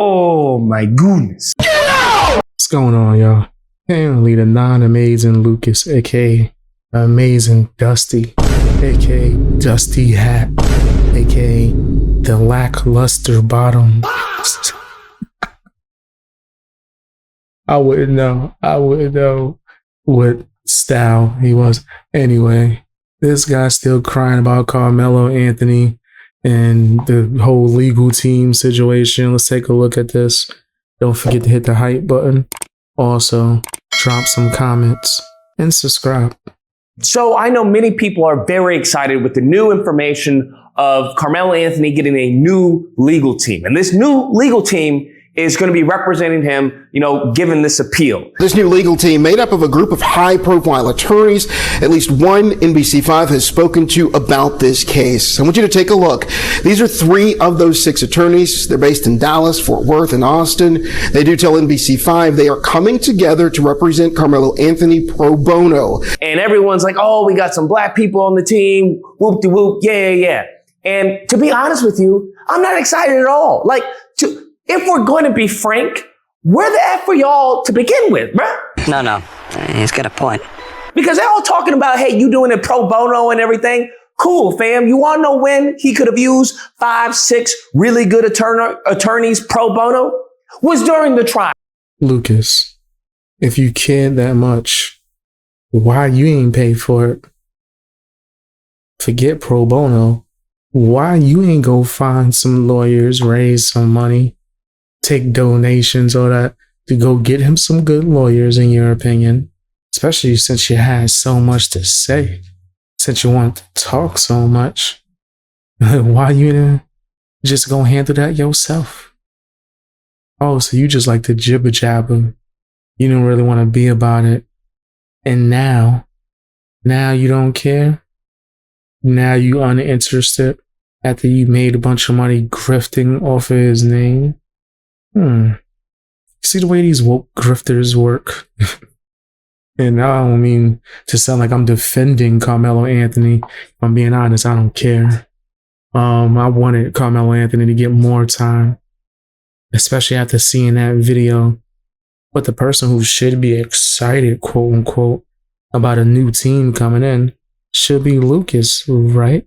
Oh my goodness. What's going on, y'all? Apparently the non-amazing Lucas, aka Amazing Dusty, aka Dusty Hat, aka the lackluster bottom. I wouldn't know what style he was. Anyway, this guy's still crying about Carmelo Anthony and the whole legal team situation. Let's take a look at this. Don't forget to hit the hype button. Also, drop some comments and subscribe. So I know many people are very excited with the new information of Carmelo Anthony getting a new legal team. And this new legal team is going to be representing him, given this appeal. This new legal team, made up of a group of high-profile attorneys, at least one NBC5 has spoken to about this case. I want you to take a look. These are 3 of those 6 attorneys. They're based in Dallas, Fort Worth, and Austin. They do tell NBC5 they are coming together to represent Carmelo Anthony pro bono. And everyone's like, oh, we got some black people on the team. Whoop-de-whoop, yeah. And to be honest with you, I'm not excited at all. If we're going to be frank, where the F for y'all to begin with, bruh? No. He's got a point. Because they're all talking about, hey, you doing it pro bono and everything. Cool, fam. You want to know when he could have used 5, 6 really good attorneys pro bono? Was during the trial. Lucas, if you cared that much, why you ain't paid for it? Forget pro bono. Why you ain't go find some lawyers, raise some money, take donations or that to go get him some good lawyers, in your opinion? Especially since you had so much to say, since you want to talk so much. Why you didn't just go handle that yourself? Oh, so you just like to jibber jabber. You didn't really want to be about it. And now you don't care? Now you uninterested after you made a bunch of money grifting off of his name? See the way these woke grifters work? And I don't mean to sound like I'm defending Carmelo Anthony. If I'm being honest, I don't care. I wanted Carmelo Anthony to get more time, especially after seeing that video. But the person who should be excited, quote unquote, about a new team coming in should be Lucas, right?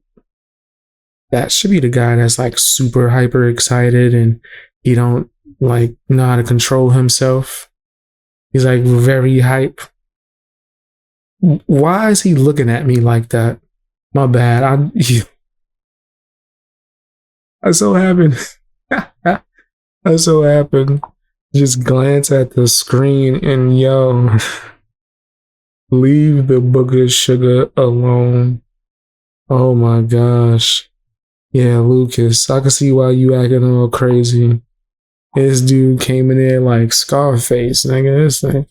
That should be the guy that's like super hyper excited and he don't know how to control himself. He's like very hype. Why is he looking at me like that? My bad. I so happened. I so happened. Just glance at the screen and leave the booger sugar alone. Oh my gosh. Yeah, Lucas, I can see why you acting all crazy. This dude came in there like Scarface, nigga. This thing.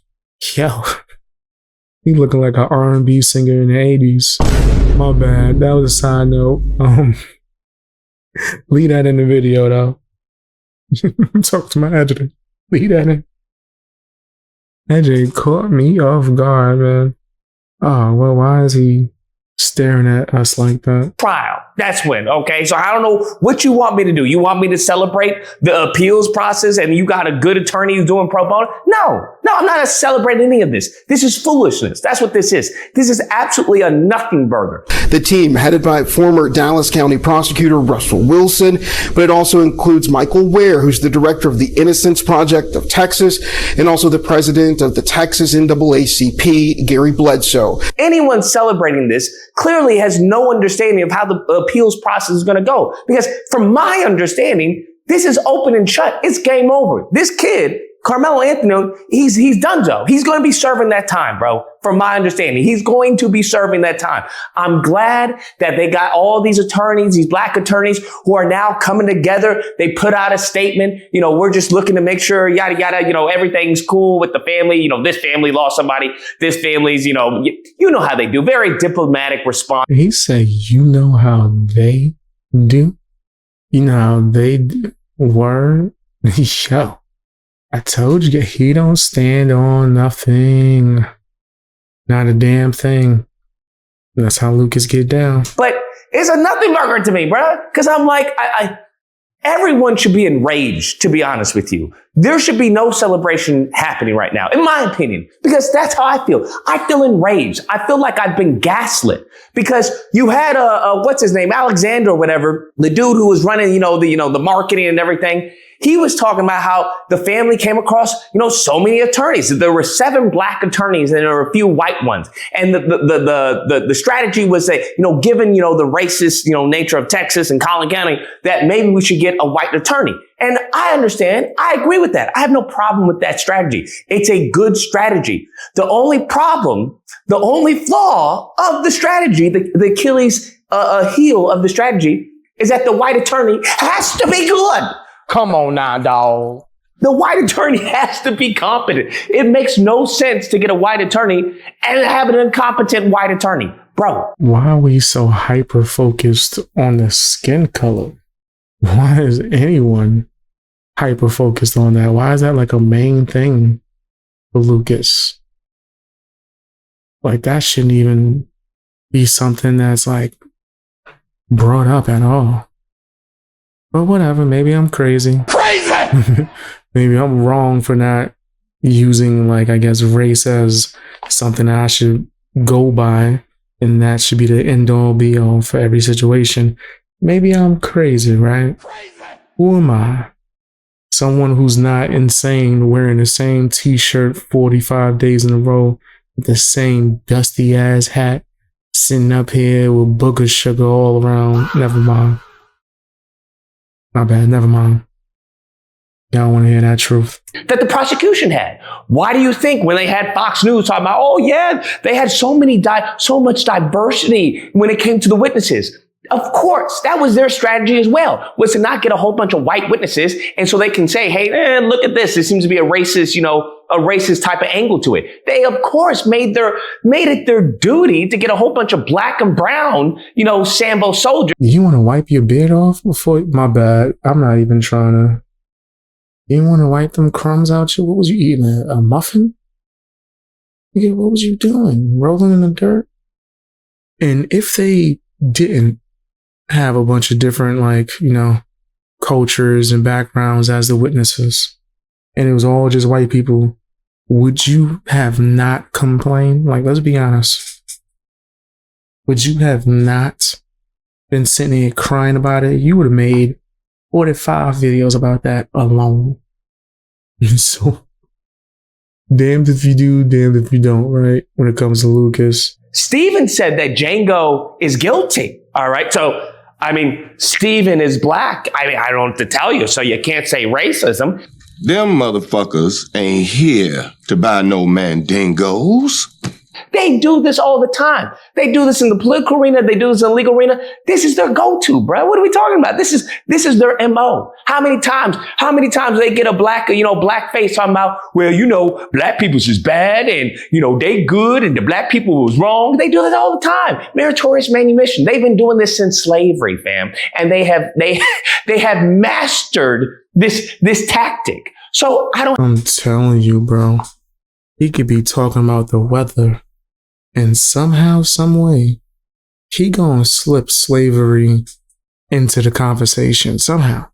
He looking like an R&B singer in the 80s. My bad. That was a side note. Leave that in the video though. Talk to my adjutant. Leave that in. AJ caught me off guard, man. Oh, well, why is he staring at us like that? Trial. That's when, okay? So I don't know what you want me to do. You want me to celebrate the appeals process and you got a good attorney who's doing pro bono? No, I'm not celebrating any of this. This is foolishness. That's what this is. This is absolutely a nothing burger. The team, headed by former Dallas County prosecutor Russell Wilson, but it also includes Michael Ware, who's the director of the Innocence Project of Texas, and also the president of the Texas NAACP, Gary Bledsoe. Anyone celebrating this clearly has no understanding of how the appeals process is going to go. Because from my understanding, this is open and shut. It's game over. This kid, Carmelo Anthony, he's donezo. He's going to be serving that time, bro. From my understanding, he's going to be serving that time. I'm glad that they got all these attorneys, these black attorneys who are now coming together. They put out a statement. We're just looking to make sure, yada, yada, everything's cool with the family. This family lost somebody. This family's, you know how they do. Very diplomatic response. He said, you know how they do? You know how they do? Word? Yo. I told you, he don't stand on nothing. Not a damn thing. That's how Lucas get down. But it's a nothing burger to me, bro. Because I'm like, everyone should be enraged, to be honest with you. There should be no celebration happening right now, in my opinion, because that's how I feel. I feel enraged. I feel like I've been gaslit because you had what's his name, Alexander or whatever, the dude who was running, the marketing and everything. He was talking about how the family came across, so many attorneys. There were 7 black attorneys and there were a few white ones. And the strategy was that, given, the racist, nature of Texas and Collin County, that maybe we should get a white attorney. And I understand. I agree with that. I have no problem with that strategy. It's a good strategy. The only problem, the only flaw of the strategy, the Achilles heel of the strategy is that the white attorney has to be good. Come on now, dog. The white attorney has to be competent. It makes no sense to get a white attorney and have an incompetent white attorney. Bro. Why are we so hyper focused on the skin color? Why is anyone hyper focused on that? Why is that like a main thing for Lucas? Like that shouldn't even be something that's like brought up at all. But whatever, maybe I'm crazy. Crazy! Maybe I'm wrong for not using, race as something that I should go by, and that should be the end all be all for every situation. Maybe I'm crazy, right? Crazy. Who am I? Someone who's not insane, wearing the same t-shirt 45 days in a row, with the same dusty ass hat, sitting up here with booger sugar all around. Never mind. My bad, never mind. Y'all want to hear that truth? That the prosecution had. Why do you think when they had Fox News talking about, oh yeah, they had so much diversity when it came to the witnesses? Of course, that was their strategy as well, was to not get a whole bunch of white witnesses. And so they can say, hey, look at this. It seems to be a racist type of angle to it. They, of course, made it their duty to get a whole bunch of black and brown, Sambo soldiers. You want to wipe your beard off before? My bad. I'm not even trying to. You want to wipe them crumbs out? What was you eating? A muffin? Yeah, what was you doing? Rolling in the dirt? And if they didn't have a bunch of different, cultures and backgrounds as the witnesses, and it was all just white people, would you have not complained? Let's be honest. Would you have not been sitting here crying about it? You would have made 45 videos about that alone. So, damned if you do, damned if you don't, right? When it comes to Lucas. Steven said that Django is guilty. All right. So, Steven is black. I don't know what to tell you. So you can't say racism. Them motherfuckers ain't here to buy no mandingos. They do this all the time. They do this in the political arena. They do this in the legal arena. This is their go-to, bro. What are we talking about? This is their MO. How many times they get a black face talking about, well, black people's is bad and, they good and the black people was wrong. They do this all the time. Meritorious manumission. They've been doing this since slavery, fam. And they have mastered this tactic. So I'm telling you, bro, he could be talking about the weather, and somehow, some way, he gonna slip slavery into the conversation. Somehow,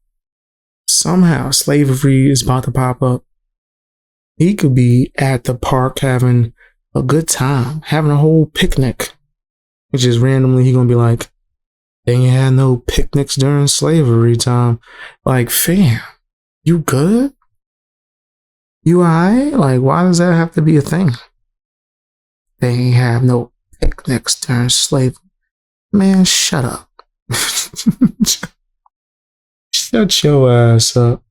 slavery is about to pop up. He could be at the park having a good time, having a whole picnic. It's just randomly he gonna be like, they ain't had no picnics during slavery time. Fam, you good? You alright? Why does that have to be a thing? They ain't have no picnics during slavery. Man, shut up. Shut your ass up.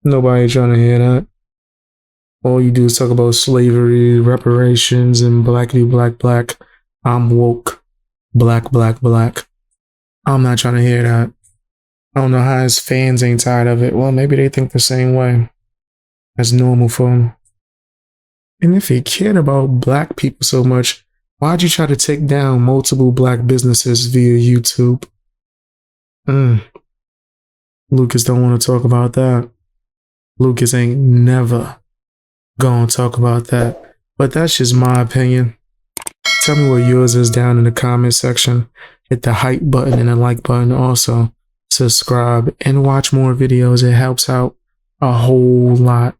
Nobody trying to hear that. All you do is talk about slavery, reparations, and blackity black. I'm woke. Black. I'm not trying to hear that. I don't know how his fans ain't tired of it. Well, maybe they think the same way. That's normal for him. And if he cared about black people so much, why'd you try to take down multiple black businesses via YouTube? Lucas don't want to talk about that. Lucas ain't never gonna talk about that. But that's just my opinion. Tell me what yours is down in the comment section. Hit the hype button and the like button also. subscribe, and watch more videos. It helps out a whole lot.